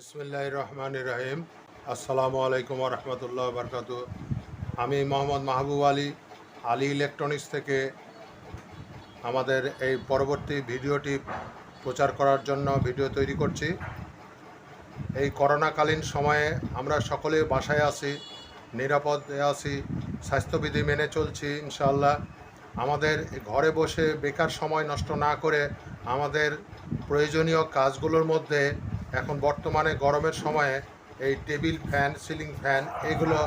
বিসমিল্লাহির রহমানির রহিম। আসসালামু আলাইকুম ওয়া রাহমাতুল্লাহি ওয়া বারাকাতুহু। আমি মোহাম্মদ মাহবুব আলী আলী ইলেকট্রনিক্স থেকে আমাদের এই পরবর্তী ভিডিওটি প্রচার করার জন্য ভিডিও তৈরি করছি। এই করোনাকালীন সময়ে আমরা সকলে বাসায় আছি, নিরাপদে আছি, স্বাস্থ্যবিধি মেনে চলছি ইনশাআল্লাহ। আমাদের ঘরে বসে বেকার সময় নষ্ট না করে আমাদের প্রয়োজনীয় কাজগুলোর মধ্যে এখন বর্তমানে গরমের সময়ে এই টেবিল ফ্যান, সিলিং ফ্যান এগুলো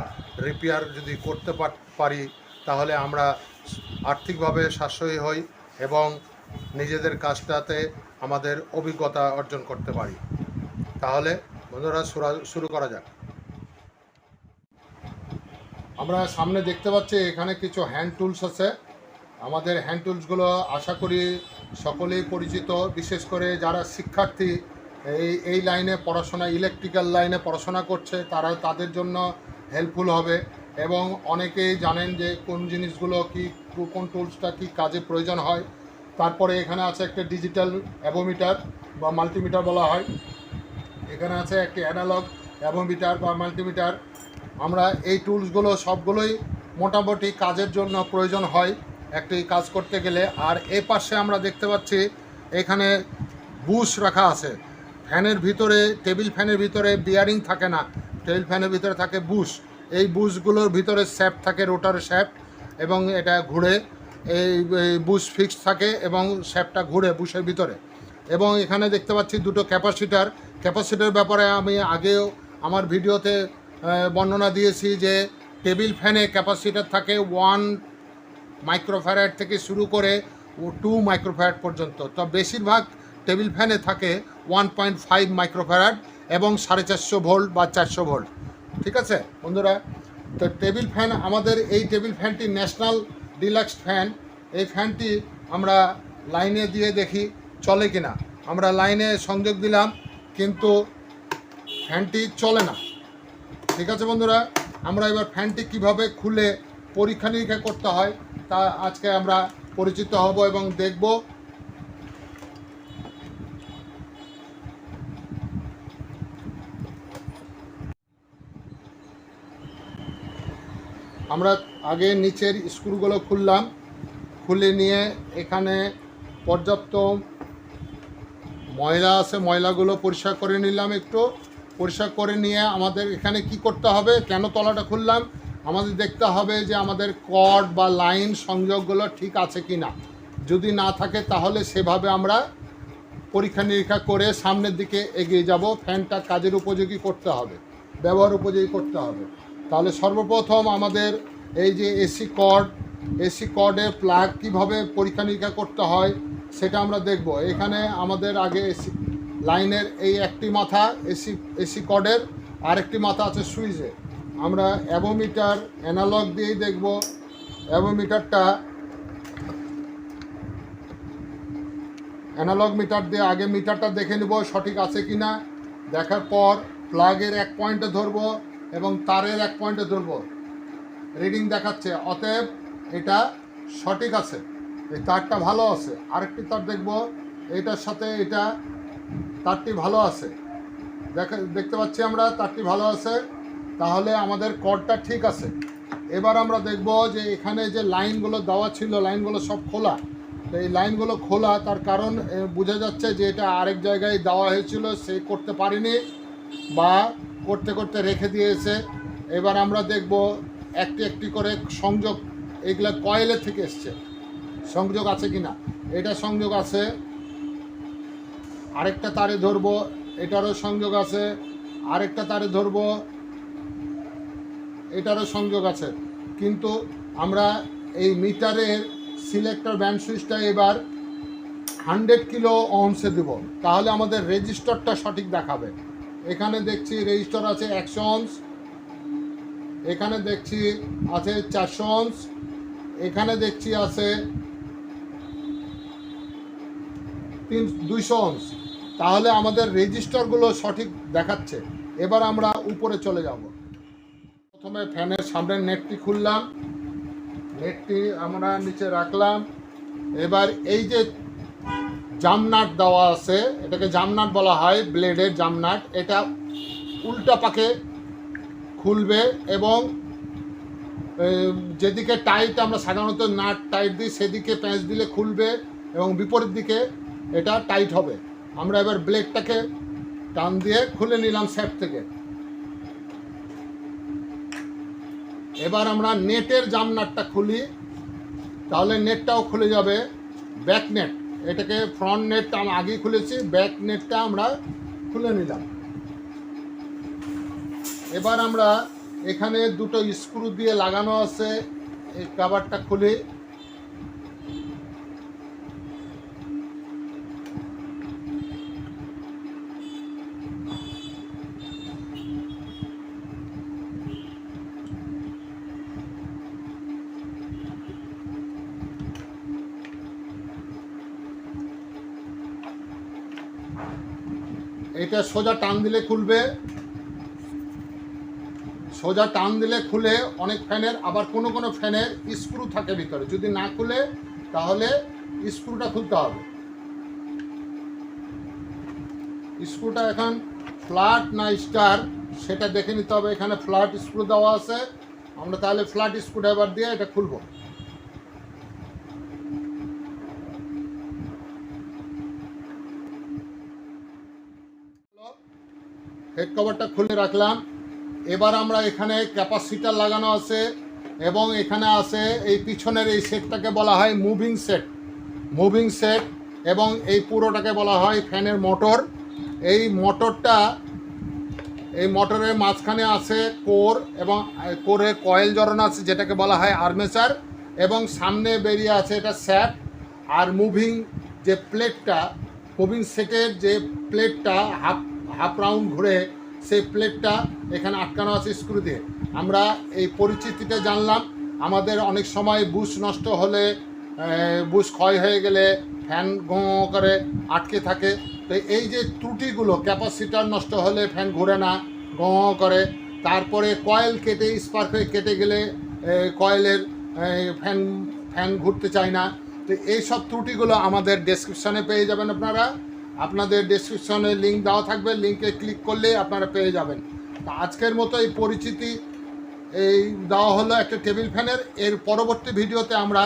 রিপেয়ার যদি করতে পারি তাহলে আমরা আর্থিকভাবে সাশ্রয়ী হই এবং নিজেদের কাজটাতে আমাদের অভিজ্ঞতা অর্জন করতে পারি। তাহলে বন্ধুরা শুরু করা যাক। আমরা সামনে দেখতে পাচ্ছি এখানে কিছু হ্যান্ড টুলস আছে। আমাদের হ্যান্ড টুলসগুলো আশা করি সকলেই পরিচিত, বিশেষ করে যারা শিক্ষার্থী এই লাইনে পড়াশোনা, ইলেকট্রিক্যাল লাইনে পড়াশোনা করছে তাদের জন্য হেল্পফুল হবে। এবং অনেকেই জানেন যে কোন জিনিসগুলো কি, কোন টুলসটা কি কাজে প্রয়োজন হয়। তারপরে এখানে আছে একটা ডিজিটাল অ্যাভোমিটার বা মাল্টিমিটার বলা হয়। এখানে আছে একটি অ্যানালগ অ্যাভোমিটার বা মাল্টিমিটার। আমরা এই টুলসগুলো সবগুলোই মোটামুটি কাজের জন্য প্রয়োজন হয় একটি কাজ করতে গেলে। আর এ পাশে আমরা দেখতে পাচ্ছি এখানে বুশ রাখা আছে। ফ্যানের ভিতরে, টেবিল ফ্যানের ভিতরে বিয়ারিং থাকে না, টেবিল ফ্যানের ভিতরে থাকে বুশ। এই বুশগুলোর ভিতরে শ্যাফট থাকে, রোটার শ্যাফট, এবং এটা ঘুরে, এই বুশ ফিক্স থাকে এবং শ্যাফটটা ঘুরে বুশের ভিতরে। এবং এখানে দেখতে পাচ্ছি দুটো ক্যাপাসিটার ব্যাপারে আমি আগেও আমার ভিডিওতে বর্ণনা দিয়েছি যে টেবিল ফ্যানে ক্যাপাসিটার থাকে 1 মাইক্রোফ্যারাড থেকে শুরু করে 2 মাইক্রোফ্যারাড পর্যন্ত। তো বেশিরভাগ টেবিল ফ্যানে থাকে 1.5 মাইক্রোফ্যারাড এবং 450 ভোল্ট বা 400 ভোল্ট। ঠিক আছে বন্ধুরা? তো টেবিল ফ্যান, আমাদের এই টেবিল ফ্যানটি ন্যাশনাল ডিলাক্স ফ্যান। এই ফ্যানটি আমরা লাইনে দিয়ে দেখি চলে কিনা। আমরা লাইনে সংযোগ দিলাম কিন্তু ফ্যানটি চলে না। ঠিক আছে বন্ধুরা, আমরা এবার ফ্যানটি কিভাবে খুলে পরীক্ষা নিরীক্ষা করতে হয় তা আজকে আমরা পরিচিত হব এবং দেখব। আমরা আগে নিচের স্ক্রুগুলো খুললাম, খুলে নিয়ে এখানে পর্যাপ্ত ময়লা আছে, ময়লাগুলো পরিষ্কার করে নিলাম। একটু পরিষ্কার করে নিয়ে আমাদের এখানে কি করতে হবে, কেন তলাটা খুললাম, আমাদের দেখতে হবে যে আমাদের কর্ড বা লাইন সংযোগগুলো ঠিক আছে কি না। যদি না থাকে তাহলে সেভাবে আমরা পরীক্ষা নিরীক্ষা করে সামনের দিকে এগিয়ে যাব। ফ্যানটা কাজের উপযোগী করতে হবে, ব্যবহার উপযোগী করতে হবে। তাহলে সর্বপ্রথম আমাদের এই যে এসি কর্ডের প্লাগ কীভাবে পরীক্ষা নিরীক্ষা করতে হয় সেটা আমরা দেখব। এখানে আমাদের আগে এসি লাইনের এই একটি মাথা এসি কর্ডের, আরেকটি মাথা আছে সুইচে। আমরা অ্যাভোমিটার অ্যানালগ দিয়েই দেখব। অ্যানালগ মিটার দিয়ে আগে মিটারটা দেখে নেব সঠিক আছে কি না। দেখার পর প্লাগের এক পয়েন্টে ধরবো এবং তারের এক পয়েন্টে ধরবো, রিডিং দেখাচ্ছে, অতএব এটা সঠিক আছে, এই তারটা ভালো আছে। আরেকটি তার দেখব, এটার সাথে এটা তারটি ভালো আছে, দেখতে পাচ্ছি আমরা তারটি ভালো আছে, তাহলে আমাদের কর্ডটা ঠিক আছে। এবার আমরা দেখব যে এখানে যে লাইনগুলো দেওয়া ছিল লাইনগুলো সব খোলা। তো এই লাইনগুলো খোলা, তার কারণ বোঝা যাচ্ছে যে এটা আরেক জায়গায় দেওয়া হয়েছিল, সে করতে পারেনি বা করতে করতে রেখে দিয়েছে। এবার আমরা দেখব একটি একটি করে সংযোগ, এগুলো কয়েলের থেকে এসছে, সংযোগ আছে কি না। এটা সংযোগ আছে, আরেকটা তারে ধরবো, এটারও সংযোগ আছে, আরেকটা তারে ধরবো, এটারও সংযোগ আছে। কিন্তু আমরা এই মিটারের সিলেক্টর ব্যান্ড সুইচটা এবার 100 কিলো ওহমসে দেব, তাহলে আমাদের রেজিস্টারটা সঠিক দেখাবে। এখানে দেখছি রেজিস্টার আছে 100 ওহমস, এখানে দেখছি আছে 400 ওহমস, এখানে দেখছি আছে 200 ওহমস। তাহলে আমাদের রেজিস্টারগুলো সঠিক দেখাচ্ছে। এবার আমরা উপরে চলে যাব। প্রথমে ফ্যানের সামনের নেটটি খুললাম, নেটটি আমরা নিচে রাখলাম। এবার এই যে জামনাট দেওয়া আছে, এটাকে জামনাট বলা হয়, ব্লেডের জামনাট, এটা উল্টা পাকে খুলবে এবং যেদিকে টাইট আমরা সাধারণত নাট টাইট দিই সেদিকে প্যাঁচ দিলে খুলবে এবং বিপরীত দিকে এটা টাইট হবে। আমরা এবার ব্লেডটাকে টান দিয়ে খুলে নিলাম সেট থেকে। এবার আমরা নেটের জাম নাটটা খুলি, তাহলে নেটটাও খুলে যাবে। ব্যাক নেট, এটাকে ফ্রন্ট নেটটা আমি আগেই খুলেছি, ব্যাক নেটটা আমরা খুলে নিলাম। এবার আমরা এখানে দুটো স্ক্রু দিয়ে লাগানো আছে, এই কভারটা খুলি। এটা সোজা টান দিলে খুলবে, সোজা টান দিলে খুলে অনেক ফ্যানের, আবার কোনো কোনো ফ্যানের স্ক্রু থাকে ভিতরে, যদি না খুলে তাহলে স্ক্রুটা খুলতে হবে। স্ক্রুটা এখন ফ্ল্যাট না স্টার সেটা দেখে নিতে হবে। এখানে ফ্ল্যাট স্ক্রু দেওয়া আছে, আমরা তাহলে ফ্ল্যাট স্ক্রুড্রাইভার দিয়ে এটা খুলব। হেড কভারটা খুলে রাখলাম। এবার আমরা এখানে ক্যাপাসিটার লাগানো আছে এবং এখানে আছে এই পিছনের এই সেটটাকে বলা হয় মুভিং সেট এবং এই পুরোটাকে বলা হয় ফ্যানের মোটর। এই মোটরের মাঝখানে আছে কোর এবং কোরে কয়েল জড়ানো আছে যেটাকে বলা হয় আর্মেচার, এবং সামনে বেরিয়ে আছে এটা শ্যাফট। আর মুভিং সেটের যে প্লেটটা হাফ রাউন্ড ঘুরে সেই প্লেটটা এখানে আটকানো আছে স্ক্রু দিয়ে। আমরা এই পরিচিতিটা জানলাম। আমাদের অনেক সময় বুশ নষ্ট হলে, বুশ ক্ষয় হয়ে গেলে ফ্যান গো করে আটকে থাকে। তো এই যে ত্রুটিগুলো, ক্যাপাসিটার নষ্ট হলে ফ্যান ঘুরে না, গো করে, তারপরে কয়েল কেটে স্পার্ক হয়ে কেটে গেলে কয়েলের ফ্যান ঘুরতে চায় না। তো এইসব ত্রুটিগুলো আমাদের ডেসক্রিপশানে পেয়ে যাবেন আপনারা। আপনাদের ডেসক্রিপশনে লিঙ্ক দেওয়া থাকবে, লিঙ্কে ক্লিক করলে আপনারা পেয়ে যাবেন। তো আজকের মতো এই পরিচিতি এই দেওয়া হলো একটা টেবিল ফ্যানের। এর পরবর্তী ভিডিওতে আমরা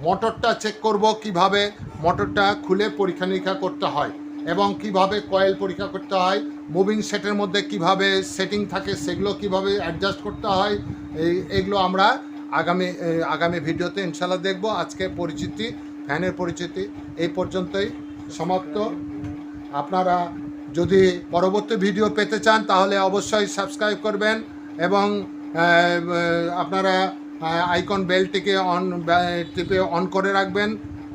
মোটরটা চেক করব, কিভাবে মোটরটা খুলে পরীক্ষা নিরীক্ষা করতে হয় এবং কিভাবে কয়েল পরীক্ষা করতে হয়, মুভিং সেটের মধ্যে কিভাবে সেটিং থাকে সেগুলো কিভাবে অ্যাডজাস্ট করতে হয়, এইগুলো আমরা আগামী ভিডিওতে ইনশাল্লাহ দেখব। আজকে ফ্যানের পরিচিতি এই পর্যন্তই সমাপ্ত। আপনারা যদি পরবর্তী ভিডিও পেতে চান তাহলে অবশ্যই সাবস্ক্রাইব করবেন এবং আপনারা আইকন বেলটিকে টিপে অন করে রাখবেন।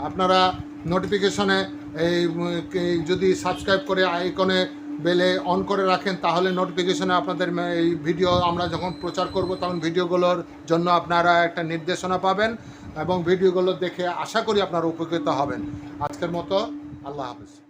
আপনারা নোটিফিকেশনে যদি সাবস্ক্রাইব করে আইকনে বেলে অন করে রাখেন তাহলে নোটিফিকেশনে আপনাদের এই ভিডিও আমরা যখন প্রচার করব তখন ভিডিওগুলোর জন্য আপনারা একটা নির্দেশনা পাবেন এবং ভিডিওগুলো দেখে আশা করি আপনারা উপকৃত হবেন। আজকের মতো আল্লাহ হাফেজ।